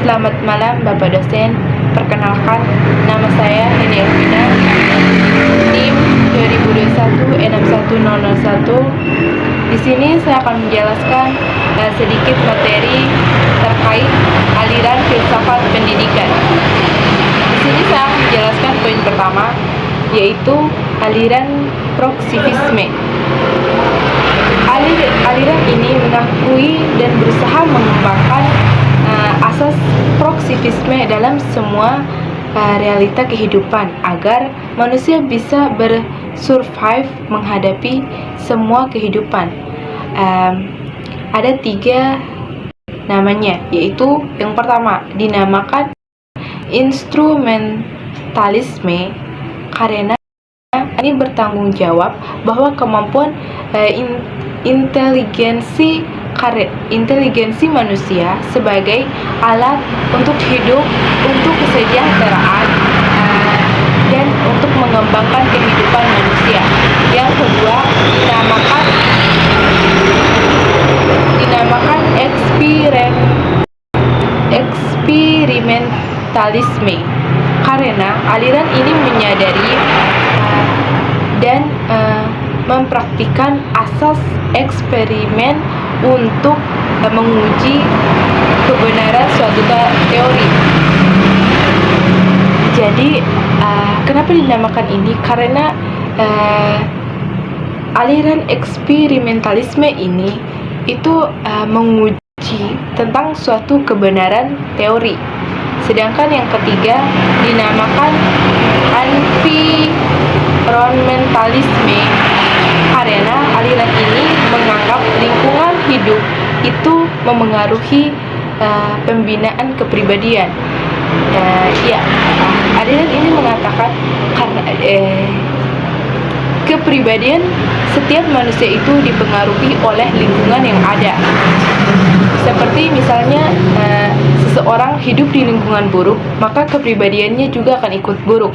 Selamat malam Bapak dosen. Perkenalkan, nama saya Nini Elvina, NIM 2021-61001. Di sini saya akan menjelaskan sedikit materi terkait aliran filsafat pendidikan. Di sini saya akan menjelaskan poin pertama, yaitu aliran proksivisme. Aliran ini mengakui dan berusaha mengembangkan asas proksivisme dalam semua realita kehidupan agar manusia bisa bersurvive menghadapi semua kehidupan. Ada 3 namanya, yaitu yang pertama dinamakan instrumentalisme, karena ini bertanggung jawab bahwa kemampuan inteligensi manusia sebagai alat untuk hidup, untuk kesejahteraan, dan untuk mengembangkan kehidupan manusia. Yang kedua dinamakan eksperimentalisme, karena aliran ini menyadari dan mempraktikkan asas eksperimen untuk menguji kebenaran suatu teori. Jadi kenapa dinamakan ini? Karena aliran eksperimentalisme ini itu menguji tentang suatu kebenaran teori. Sedangkan yang ketiga dinamakan environmentalisme, karena aliran ini menganggap lingkungan hidup itu memengaruhi pembinaan kepribadian. Aliran ini mengatakan karena kepribadian setiap manusia itu dipengaruhi oleh lingkungan yang ada. Seperti misalnya seseorang hidup di lingkungan buruk, maka kepribadiannya juga akan ikut buruk.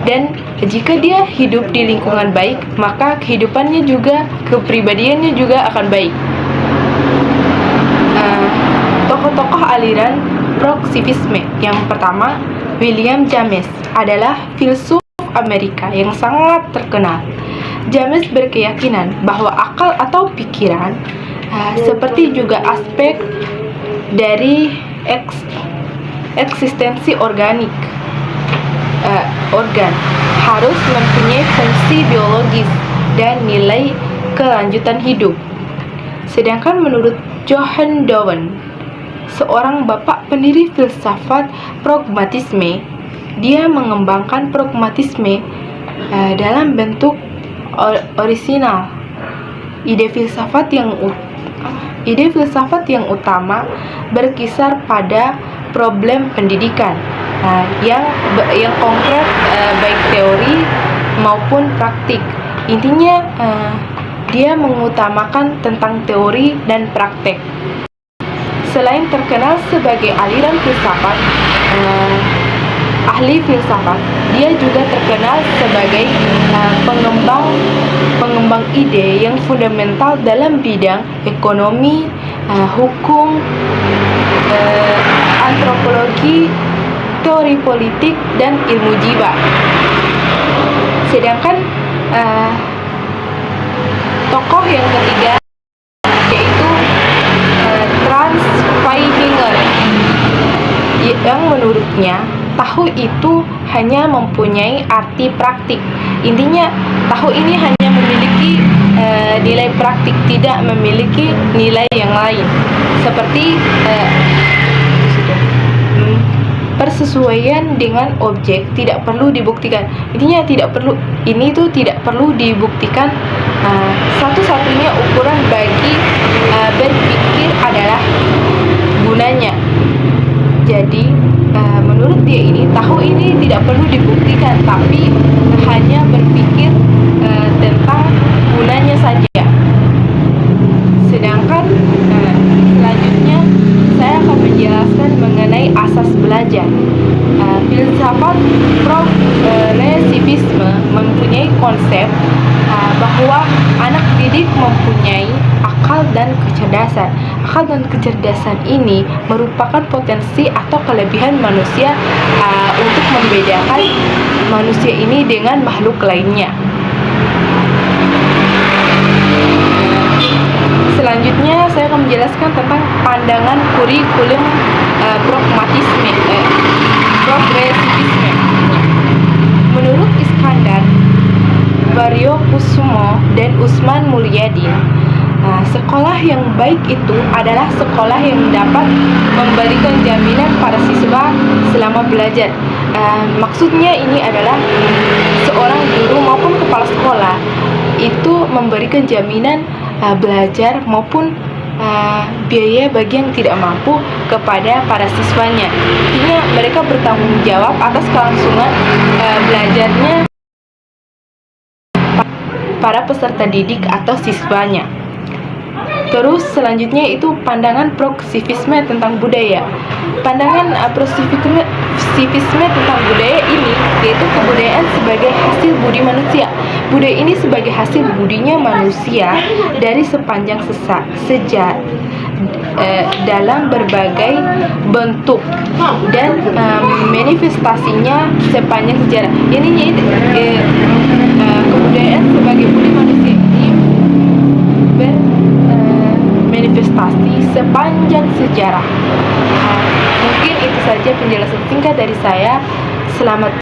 Dan jika dia hidup di lingkungan baik, maka kehidupannya juga, kepribadiannya juga akan baik. Tokoh-tokoh aliran proksivisme yang pertama, William James, adalah filsuf Amerika yang sangat terkenal. James berkeyakinan bahwa akal atau pikiran seperti juga aspek dari eksistensi organ harus mempunyai fungsi biologis dan nilai kelanjutan hidup. Sedangkan menurut John Dewey, seorang bapak pendiri filsafat pragmatisme, dia mengembangkan pragmatisme dalam bentuk orisinal. Ide filsafat yang utama berkisar pada problem pendidikan yang konkret, baik teori maupun praktik. Intinya dia mengutamakan tentang teori dan praktek. Selain terkenal sebagai aliran filsafat, ahli filsafat, dia juga terkenal sebagai pengembang ide yang fundamental dalam bidang ekonomi, hukum, antropologi, teori politik, dan ilmu jiwa. Sedangkan tokoh yang ketiga yaitu Franz Feihinger, yang menurutnya tahu itu hanya mempunyai arti praktik. Intinya tahu ini hanya memiliki nilai praktik, tidak memiliki nilai yang lain, seperti persesuaian dengan objek tidak perlu dibuktikan. Intinya tidak perlu dibuktikan. Satu-satunya ukuran bagi berpikir adalah gunanya. Jadi menurut dia tahu ini tidak perlu dibuktikan, tapi hanya berpikir tentang gunanya saja. Sedangkan selanjutnya saya akan menjelaskan mengenai asas belajar. Filsafat progresivisme mempunyai konsep bahwa anak didik mempunyai akal dan kecerdasan. akal dan kecerdasan ini merupakan potensi atau kelebihan manusia untuk membedakan manusia ini dengan makhluk lainnya. Selanjutnya saya akan menjelaskan tentang pandangan kurikulum progresivisme. Menurut Iskandar Baryokusumo dan Usman Mulyadin, sekolah yang baik itu adalah sekolah yang dapat memberikan jaminan pada siswa selama belajar. Maksudnya ini adalah seorang guru maupun kepala sekolah itu memberikan jaminan belajar maupun biaya bagi yang tidak mampu kepada para siswanya. Artinya mereka bertanggung jawab atas kelangsungan belajarnya para peserta didik atau siswanya. Terus selanjutnya itu pandangan progresivisme tentang budaya. Pandangan progresivisme tentang budaya ini yaitu kebudayaan sebagai hasil budi manusia. Budaya ini sebagai hasil budinya manusia dari sepanjang sejarah dalam berbagai bentuk dan manifestasinya sepanjang sejarah. Ini kebudayaan sebagai budi manusia ini bermanifestasi sepanjang sejarah. Mungkin itu saja penjelasan singkat dari saya. Selamat